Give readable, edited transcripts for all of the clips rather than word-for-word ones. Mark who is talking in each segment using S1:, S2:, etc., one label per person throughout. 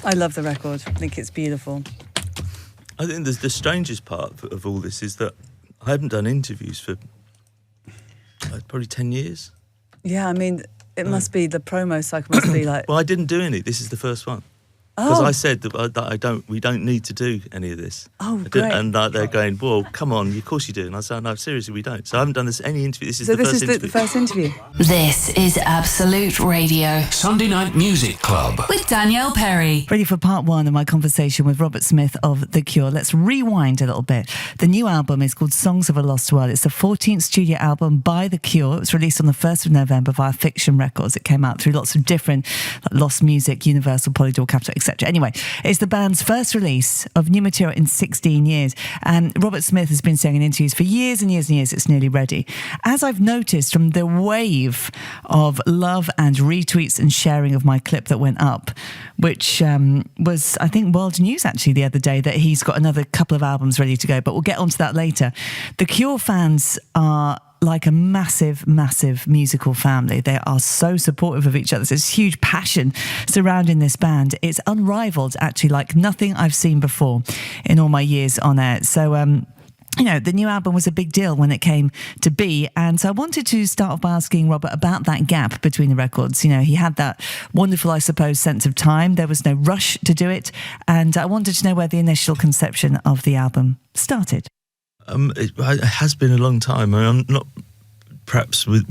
S1: I love the record. I think it's beautiful.
S2: I think the strangest part of all this is that I haven't done interviews for probably 10 years.
S1: Yeah, I mean, it must be, the promo cycle must be like...
S2: Well, I didn't do any. This is the first one. Because I said that we don't need to do any of this.
S1: Oh, great.
S2: And they're going, well, come on, of course you do. And I said, no, seriously, we don't. So I haven't done any interview. This is the first interview.
S1: the first interview?
S3: This is Absolute Radio.
S4: Sunday Night Music Club.
S3: With Danielle Perry.
S5: Ready for part one of my conversation with Robert Smith of The Cure. Let's rewind a little bit. The new album is called Songs of a Lost World. It's the 14th studio album by The Cure. It was released on the 1st of November via Fiction Records. It came out through lots of different, like Lost Music, Universal, Polydor, Capitol, etc. Anyway, it's the band's first release of new material in 16 years. And Robert Smith has been saying in interviews for years and years and years it's nearly ready. As I've noticed from the wave of love and retweets and sharing of my clip that went up, which was, I think, world news actually the other day, that he's got another couple of albums ready to go. But we'll get onto that later. The Cure fans are like a massive, massive musical family. They are so supportive of each other. There's huge passion surrounding this band. It's unrivaled, actually, like nothing I've seen before in all my years on air. So, you know, the new album was a big deal when it came to be. And so I wanted to start off by asking Robert about that gap between the records. You know, he had that wonderful, I suppose, sense of time. There was no rush to do it. And I wanted to know where the initial conception of the album started.
S2: It has been a long time. I'm not, perhaps what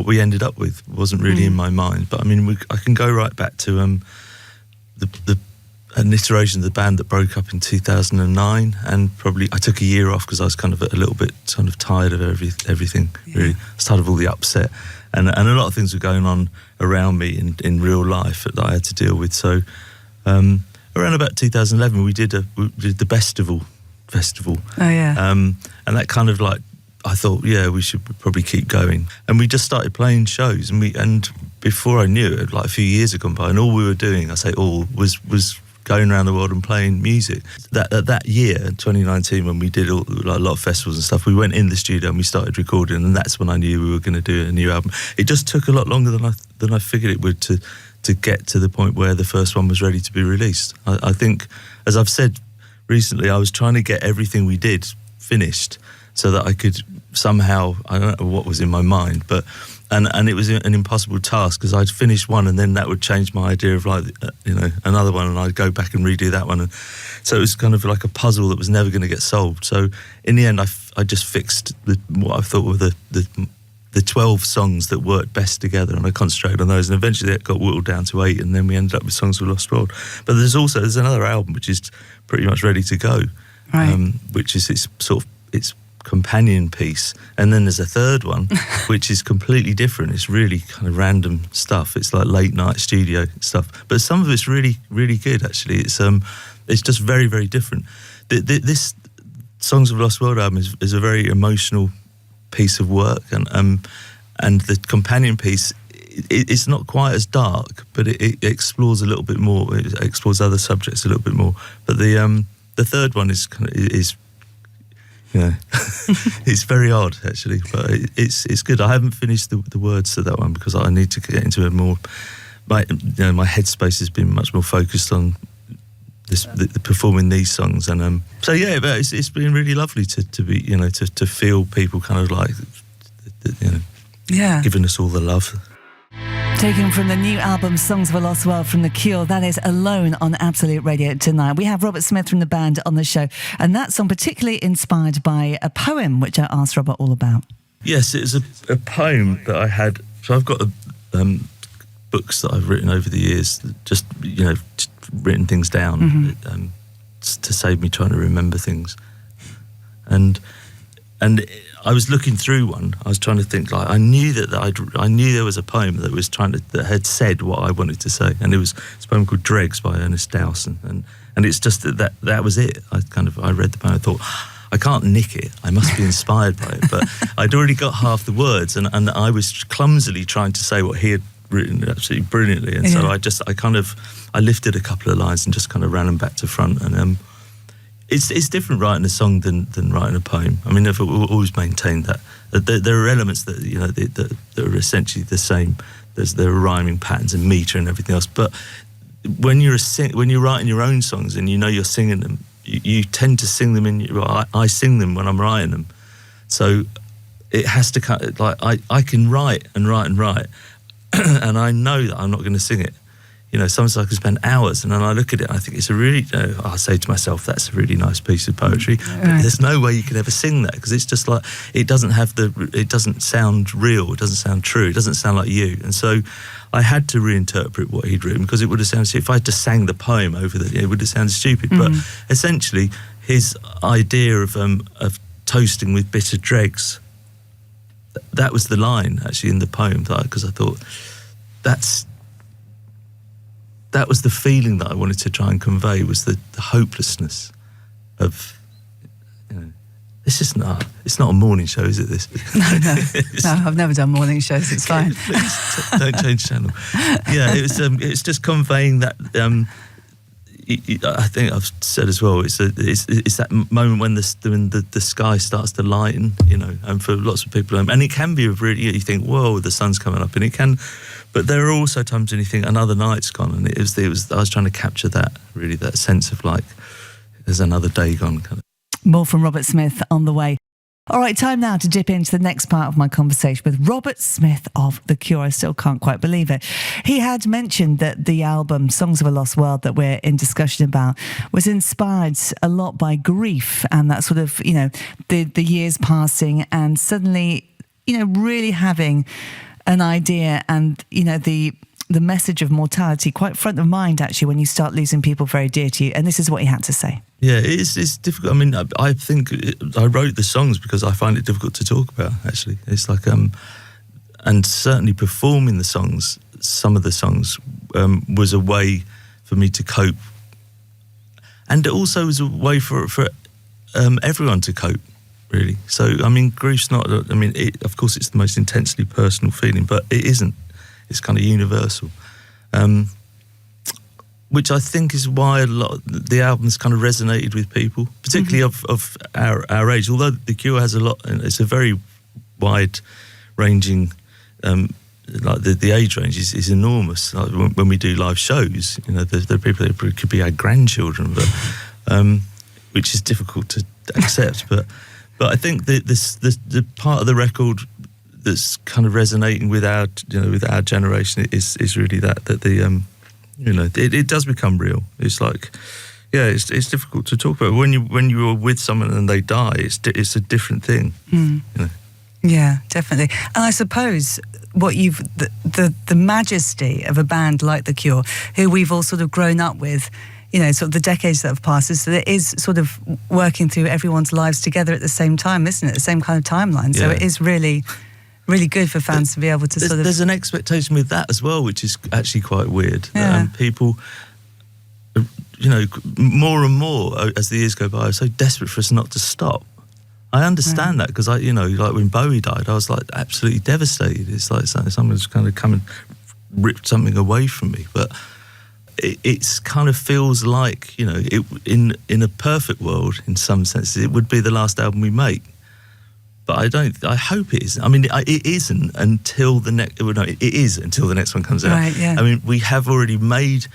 S2: we ended up with wasn't really in my mind. But I mean, I can go right back to an iteration of the band that broke up in 2009, and probably I took a year off because I was kind of a little bit kind of tired of everything. Yeah. Really, tired of all the upset, and a lot of things were going on around me in real life that I had to deal with. So around about 2011, we did the Bestival Festival.
S1: Oh yeah.
S2: And that kind of like, I thought, yeah, we should probably keep going. And we just started playing shows, and before I knew it, like a few years had gone by, and all we were doing, I say all, was going around the world and playing music. That year, 2019, when we did a lot of festivals and stuff, we went in the studio and we started recording, and that's when I knew we were going to do a new album. It just took a lot longer than I figured it would to get to the point where the first one was ready to be released. I think, as I've said recently, I was trying to get everything we did finished so that I could somehow, I don't know what was in my mind, but and it was an impossible task because I'd finish one and then that would change my idea of like, another one, and I'd go back and redo that one. And so it was kind of like a puzzle that was never going to get solved. So in the end, I just fixed what I thought were the 12 songs that worked best together, and I concentrated on those, and eventually it got whittled down to 8, and then we ended up with Songs of a Lost World. But there's another album which is pretty much ready to go,
S1: right.
S2: Which is its companion piece, and then there's a third one which is completely different. It's really kind of random stuff. It's like late night studio stuff, but some of it's really, really good actually. It's just very, very different. This Songs of a Lost World album is a very emotional piece of work, and the companion piece, it's not quite as dark, but it explores a little bit more. It explores other subjects a little bit more. But the third one is it's very odd actually, but it's good. I haven't finished the words to that one because I need to get into it more. My headspace has been much more focused on the performing these songs, and so yeah, but it's been really lovely to be, to feel people kind of like, giving us all the love.
S5: Taken from the new album Songs of a Lost World from The Cure, that is Alone on Absolute Radio tonight. We have Robert Smith from the band on the show, and that song particularly inspired by a poem which I asked Robert all about.
S2: Yes, it's a poem that I had. So I've got books that I've written over the years, just written things down to save me trying to remember things, and I was looking through one. I was trying to think, like, I knew there was a poem that had said what I wanted to say, and it's a poem called Dregs by Ernest Dowson, and it's just that was it. I read the poem, I thought, I can't nick it, I must be inspired by it, but I'd already got half the words, and I was clumsily trying to say what he had written absolutely brilliantly, and so I lifted a couple of lines and just kind of ran them back to front, and it's different writing a song than writing a poem. I mean, I've always maintained that there are elements that that are essentially the same. There are rhyming patterns and metre and everything else, but when you're writing your own songs and you know you're singing them, you tend to sing them I sing them when I'm writing them. So it has to kind of, like, I can write and write and write, and I know that I'm not going to sing it. You know, sometimes I can spend hours, and then I look at it and I think it's a really, I say to myself, that's a really nice piece of poetry. But there's no way you can ever sing that, because it's just like, it doesn't sound real, it doesn't sound true, it doesn't sound like you. And so I had to reinterpret what he'd written, because it would have sounded, if I just sang the poem over it would have sounded stupid. But essentially, his idea of toasting with bitter dregs, that was the line actually in the poem, because I thought that was the feeling that I wanted to try and convey, was the hopelessness of, you know, it's not a morning show, is it, this?
S1: No, I've never done morning shows, it's fine.
S2: Please, don't change channel. Yeah, it's just conveying that, I think I've said as well, it's that moment when the sky starts to lighten, you know, and for lots of people, and it can be really, you think, whoa, the sun's coming up, and it can, but there are also times when you think another night's gone, and it was I was trying to capture that, really, that sense of like, there's another day gone, kind of.
S5: More from Robert Smith on the way. All right, time now to dip into the next part of my conversation with Robert Smith of The Cure. I still can't quite believe it. He had mentioned that the album Songs of a Lost World that we're in discussion about was inspired a lot by grief, and that sort of, you know, the years passing and suddenly, you know, really having an idea and, you know, the message of mortality quite front of mind, actually, when you start losing people very dear to you. And this is what he had to say.
S2: Yeah, it's difficult. I mean, I think I wrote the songs because I find it difficult to talk about, actually. It's like, and certainly performing the songs, some of the songs, was a way for me to cope. And it also was a way for everyone to cope, really. So, I mean, grief's not, I mean, of course it's the most intensely personal feeling, but it isn't. It's kind of universal. Which I think is why a lot of the albums kind of resonated with people, particularly of our age. Although The Cure has a lot, it's a very wide-ranging, like the age range is enormous. Like when we do live shows, you know, there are people that could be our grandchildren, but which is difficult to accept. But I think the part of the record that's kind of resonating with our generation is really that the you know, it does become real. It's like, yeah, it's difficult to talk about. When you are with someone and they die, it's a different thing. You know?
S1: Yeah, definitely. And I suppose what the majesty of a band like The Cure, who we've all sort of grown up with, you know, sort of the decades that have passed, is that it is sort of working through everyone's lives together at the same time, isn't it? The same kind of timeline. So it is really good for fans to be able to sort of...
S2: There's an expectation with that as well, which is actually quite weird.
S1: Yeah.
S2: People, you know, more and more as the years go by, are so desperate for us not to stop. I understand that, because you know, like when Bowie died, I was like absolutely devastated. It's like someone's kind of come and ripped something away from me. But it's kind of feels like, you know, in a perfect world, in some senses, it would be the last album we make. But I hope it isn't. I mean, it isn't until the next... Well, no, it is until the next one comes out.
S1: Right, yeah.
S2: I mean, we have already made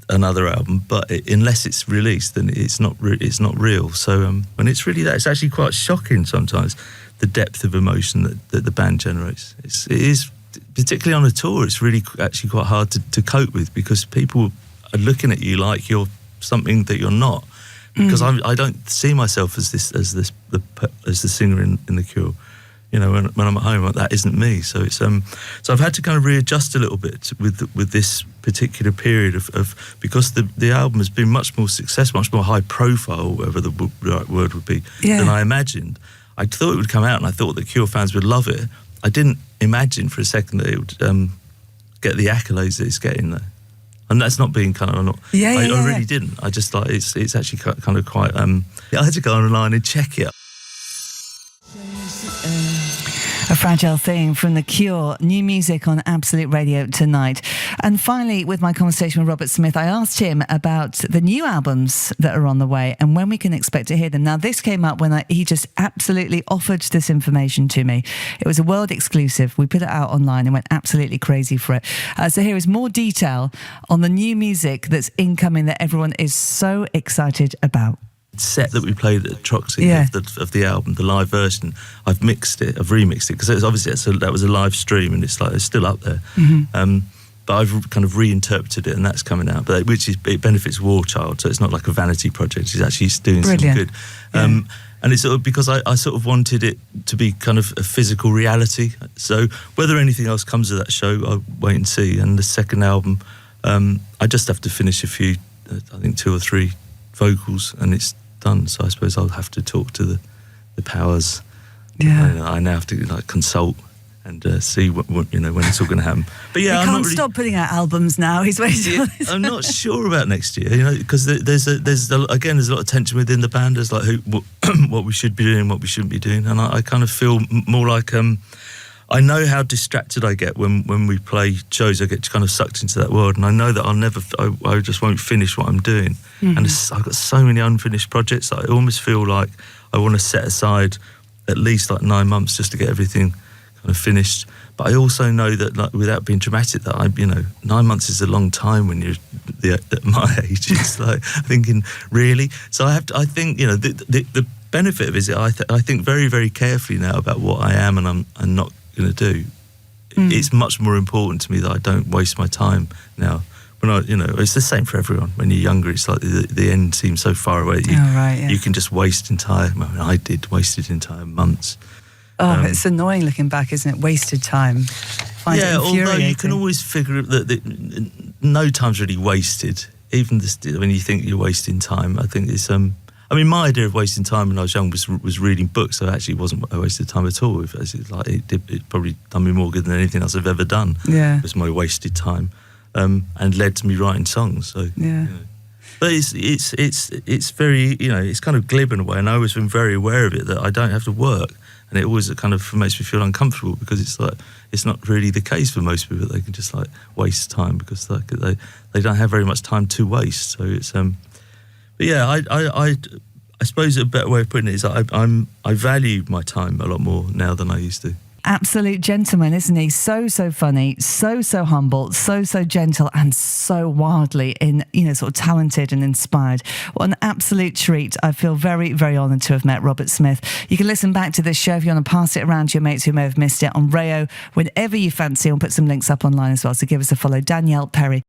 S2: another album, but unless it's released, then it's not real. So when it's really that, it's actually quite shocking sometimes, the depth of emotion that the band generates. It is, particularly on a tour, it's really actually quite hard to cope with, because people are looking at you like you're something that you're not. Because I don't see myself as the singer in The Cure, you know. When I'm at home, that isn't me. So it's so I've had to kind of readjust a little bit with this particular period of because the album has been much more successful, much more high profile, whatever the right word would be, than I imagined. I thought it would come out, and I thought the Cure fans would love it. I didn't imagine for a second that it would get the accolades that it's getting, though. And that's not being kind of... I really didn't. I just thought it's actually kind of quite... I had to go online and check it.
S5: A Fragile Thing from The Cure, new music on Absolute Radio tonight. And finally, with my conversation with Robert Smith, I asked him about the new albums that are on the way and when we can expect to hear them. Now, this came up when he just absolutely offered this information to me. It was a world exclusive. We put it out online and went absolutely crazy for it. So here is more detail on the new music that's incoming that everyone is so excited about.
S2: Set that we played at Troxy of the album, the live version, I've remixed it because obviously that was a live stream and it's still up there. But I've kind of reinterpreted it and that's coming out. But it benefits War Child, so it's not like a vanity project. He's actually doing some good. And it's sort of because I sort of wanted it to be kind of a physical reality. So whether anything else comes of that show, I'll wait and see. And the second album, I just have to finish a few, I think 2 or 3 vocals, and it's done. So I suppose I'll have to talk to the powers. I now have to consult and see what when it's all going to happen. But yeah,
S1: he can't stop putting out albums now. He's waiting.
S2: I'm not sure about next year, because there's a lot of tension within the band. There's like what we should be doing, and what we shouldn't be doing, and I kind of feel more like I know how distracted I get when we play shows. I get kind of sucked into that world, and I know that I just won't finish what I'm doing. And I've got so many unfinished projects that I almost feel like I want to set aside at least like 9 months just to get everything kind of finished. But I also know that, like, without being dramatic, that 9 months is a long time when you're at my age. It's like thinking, really? So I think the benefit of it is I think very, very carefully now about what I am and I'm not going to do. It's much more important to me that I don't waste my time now. When it's the same for everyone. When you're younger, it's like the end seems so far away that you can just waste I did wasted entire months.
S1: It's annoying looking back, isn't it? Wasted time.
S2: Although you can always figure that no time's really wasted. Even when you think you're wasting time, I think it's my idea of wasting time when I was young was reading books. So actually, it wasn't a waste of time at all. It probably done me more good than anything else I've ever done. It was my wasted time, and led to me writing songs. So but it's very it's kind of glib in a way, and I always been very aware of it that I don't have to work, and it always kind of makes me feel uncomfortable because it's like it's not really the case for most people. They can just like waste time because they don't have very much time to waste. So it's But yeah, I suppose a better way of putting it is I value my time a lot more now than I used to.
S5: Absolute gentleman, isn't he? So funny, so humble, so gentle, and so wildly sort of talented and inspired. What an absolute treat. I feel very, very honoured to have met Robert Smith. You can listen back to this show if you want to pass it around to your mates who may have missed it on Rayo, whenever you fancy. I'll put some links up online as well, so give us a follow. Danielle Perry.